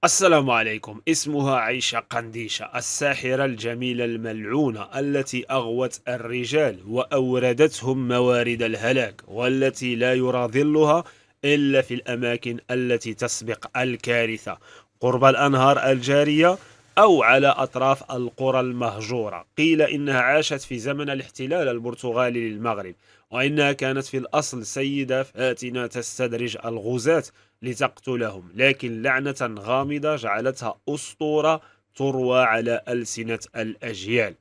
السلام عليكم. اسمها عيشة قنديشة الساحرة الجميلة الملعونة التي أغوت الرجال وأوردتهم موارد الهلاك، والتي لا يرى ظلها إلا في الأماكن التي تسبق الكارثة، قرب الأنهار الجارية أو على أطراف القرى المهجورة. قيل إنها عاشت في زمن الاحتلال البرتغالي للمغرب، وإنها كانت في الأصل سيدة فاتنة تستدرج الغزاة لتقتلهم، لكن لعنة غامضة جعلتها أسطورة تروى على ألسنة الأجيال.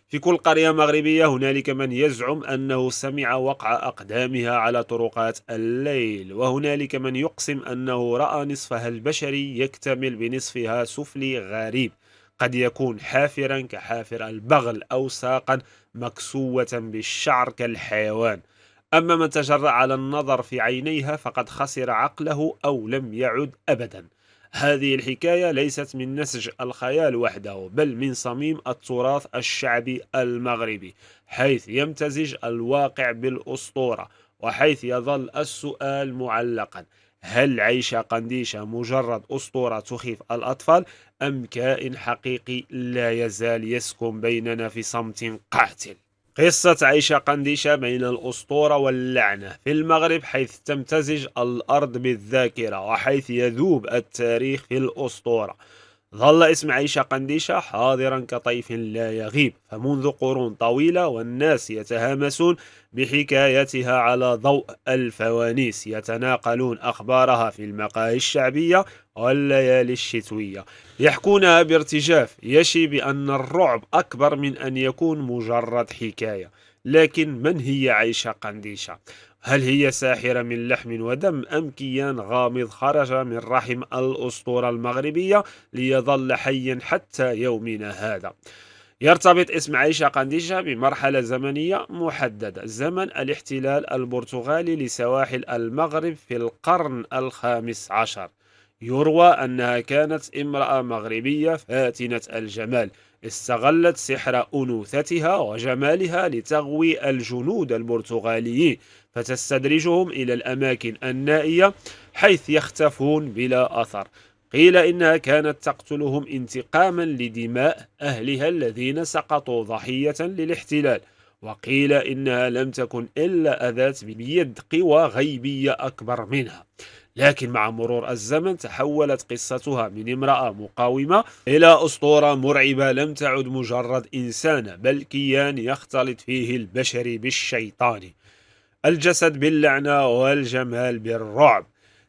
في كل قرية مغربية هنالك من يزعم أنه سمع وقع أقدامها على طرقات الليل، وهنالك من يقسم أنه رأى نصفها البشري يكتمل بنصفها سفلي غريب، قد يكون حافرا كحافر البغل أو ساقا مكسوة بالشعر كالحيوان. أما من تجرأ على النظر في عينيها فقد خسر عقله أو لم يعد أبدا. هذه الحكاية ليست من نسج الخيال وحده، بل من صميم التراث الشعبي المغربي، حيث يمتزج الواقع بالأسطورة، وحيث يظل السؤال معلقا: هل عيش قنديشة مجرد أسطورة تخيف الأطفال، أم كائن حقيقي لا يزال يسكن بيننا في صمت قاتل؟ قصة عيشة قنديشة بين الأسطورة واللعنة في المغرب، حيث تمتزج الأرض بالذاكرة وحيث يذوب التاريخ في الأسطورة. ظل اسم عيشة قنديشة حاضرا كطيف لا يغيب، فمنذ قرون طويلة والناس يتهامسون بحكايتها على ضوء الفوانيس، يتناقلون أخبارها في المقاهي الشعبية والليالي الشتوية، يحكونها بارتجاف يشي بأن الرعب أكبر من أن يكون مجرد حكاية. لكن من هي عيشة قنديشة؟ هل هي ساحرة من لحم ودم، أم كيان غامض خرج من رحم الأسطورة المغربية ليظل حيا حتى يومنا هذا؟ يرتبط اسم عيشة قنديشة بمرحلة زمنية محددة، زمن الاحتلال البرتغالي لسواحل المغرب في القرن الخامس عشر. يروى أنها كانت امرأة مغربية فاتنة الجمال، استغلت سحر أنوثتها وجمالها لتغوي الجنود البرتغاليين، فتستدرجهم إلى الأماكن النائية حيث يختفون بلا أثر. قيل إنها كانت تقتلهم انتقاما لدماء أهلها الذين سقطوا ضحية للاحتلال، وقيل إنها لم تكن إلا أداة بيد قوى غيبية أكبر منها. لكن مع مرور الزمن تحولت قصتها من امرأة مقاومة إلى أسطورة مرعبة لم تعد مجرد إنسانة، بل كيان يختلط فيه البشري بالشيطاني، الجسد باللعنة والجمال بالرعب.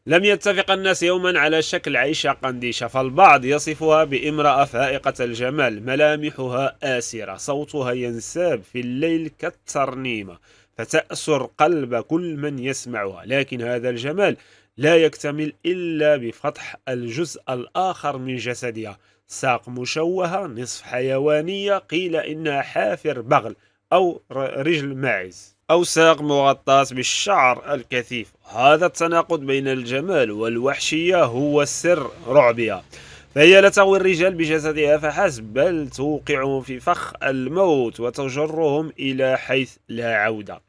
لم يتفق الناس يوما على شكل عيشة قنديشة، فالبعض يصفها بامرأة فائقة الجمال، ملامحها آسرة، صوتها ينساب في الليل كالترنيمة فتأسر قلب كل من يسمعها. لكن هذا الجمال لا يكتمل إلا بفتح الجزء الآخر من جسدها: ساق مشوهة نصف حيوانية، قيل إنها حافر بغل أو رجل ماعز، أو ساق مغطاة بالشعر الكثيف. هذا التناقض بين الجمال والوحشية هو سر رعبها، فهي لا تغوي الرجال بجسدها فحسب، بل توقعهم في فخ الموت وتجرهم إلى حيث لا عودة.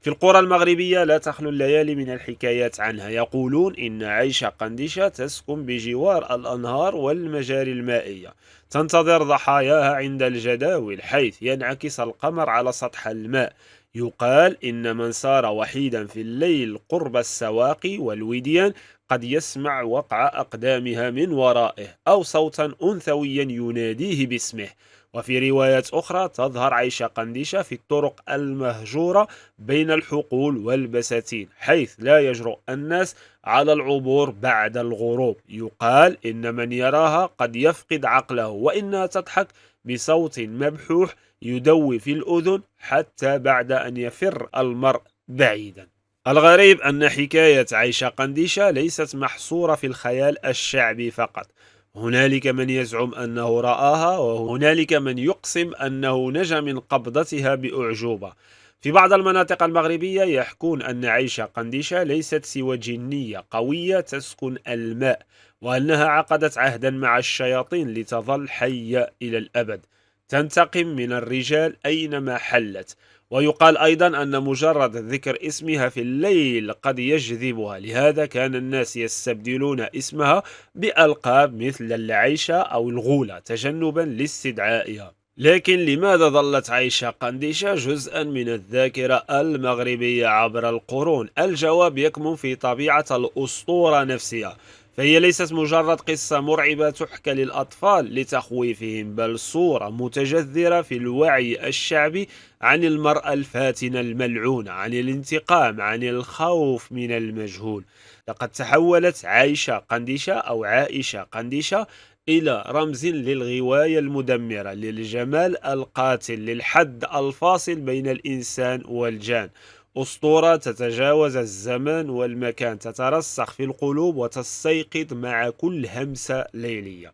في القرى المغربية لا تخلو الليالي من الحكايات عنها. يقولون إن عيش قنديشة تسكن بجوار الأنهار والمجاري المائية، تنتظر ضحاياها عند الجداول حيث ينعكس القمر على سطح الماء. يقال إن من سار وحيدا في الليل قرب السواقي والوديان قد يسمع وقع أقدامها من ورائه، أو صوتا أنثويا يناديه باسمه. وفي روايات أخرى تظهر عيشة قنديشة في الطرق المهجورة بين الحقول والبساتين، حيث لا يجرؤ الناس على العبور بعد الغروب. يقال إن من يراها قد يفقد عقله، وإنها تضحك بصوت مبحوح يدوي في الأذن حتى بعد أن يفر المرء بعيدا. الغريب أن حكاية عيشة قنديشة ليست محصورة في الخيال الشعبي فقط. هنالك من يزعم أنه رآها، وهنالك من يقسم أنه نجا من قبضتها بأعجوبة. في بعض المناطق المغربية يحكون أن عيشة قنديشة ليست سوى جنية قوية تسكن الماء، وأنها عقدت عهدا مع الشياطين لتظل حية إلى الأبد، تنتقم من الرجال أينما حلت، ويقال أيضا أن مجرد ذكر اسمها في الليل قد يجذبها، لهذا كان الناس يستبدلون اسمها بألقاب مثل العيشة أو الغولة تجنبا لاستدعائها. لكن لماذا ظلت عايشة قنديشة جزءا من الذاكرة المغربية عبر القرون؟ الجواب يكمن في طبيعة الأسطورة نفسها، فهي ليست مجرد قصة مرعبة تحكى للأطفال لتخويفهم، بل صورة متجذرة في الوعي الشعبي عن المرأة الفاتنة الملعونة، عن الانتقام، عن الخوف من المجهول. لقد تحولت عايشة قنديشة أو عائشة قنديشة إلى رمز للغواية المدمرة، للجمال القاتل، للحد الفاصل بين الإنسان والجان. أسطورة تتجاوز الزمان والمكان، تترسخ في القلوب وتستيقظ مع كل همسة ليلية.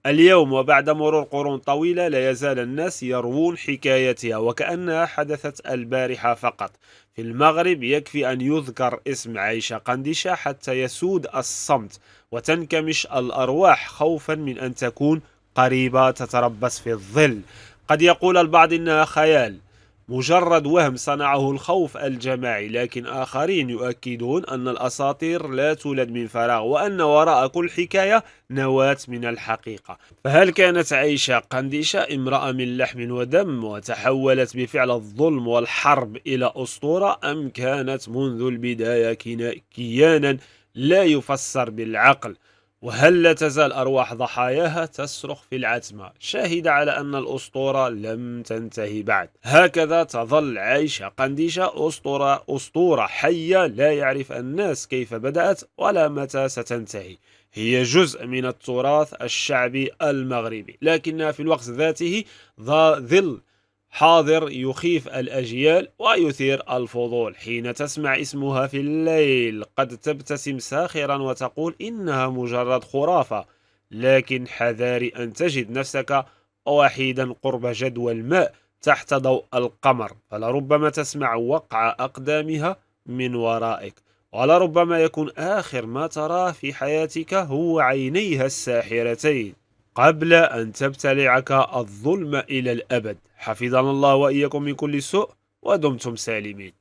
اليوم وبعد مرور قرون طويلة لا يزال الناس يروون حكايتها وكأنها حدثت البارحة فقط. في المغرب يكفي أن يذكر اسم عائشة قنديشة حتى يسود الصمت وتنكمش الأرواح خوفا من أن تكون قريبة تتربص في الظل. قد يقول البعض إنها خيال، مجرد وهم صنعه الخوف الجماعي، لكن آخرين يؤكدون أن الأساطير لا تولد من فراغ وأن وراء كل حكاية نواة من الحقيقة. فهل كانت عائشة قنديشة امرأة من لحم ودم وتحولت بفعل الظلم والحرب إلى أسطورة، أم كانت منذ البداية كيانا لا يفسر بالعقل؟ وهل لا تزال أرواح ضحاياها تصرخ في العتمة شاهدة على أن الأسطورة لم تنتهي بعد؟ هكذا تظل عائشة قنديشة أسطورة حية لا يعرف الناس كيف بدأت ولا متى ستنتهي. هي جزء من التراث الشعبي المغربي، لكنها في الوقت ذاته ظل حاضر يخيف الأجيال ويثير الفضول. حين تسمع اسمها في الليل قد تبتسم ساخرا وتقول إنها مجرد خرافة، لكن حذاري أن تجد نفسك وحيدا قرب جدوى الماء تحت ضوء القمر، فلربما تسمع وقع أقدامها من ورائك، ولربما يكون آخر ما تراه في حياتك هو عينيها الساحرتين قبل أن تبتلعك الظلم إلى الأبد. حفظنا الله وإياكم من كل سوء، ودمتم سالمين.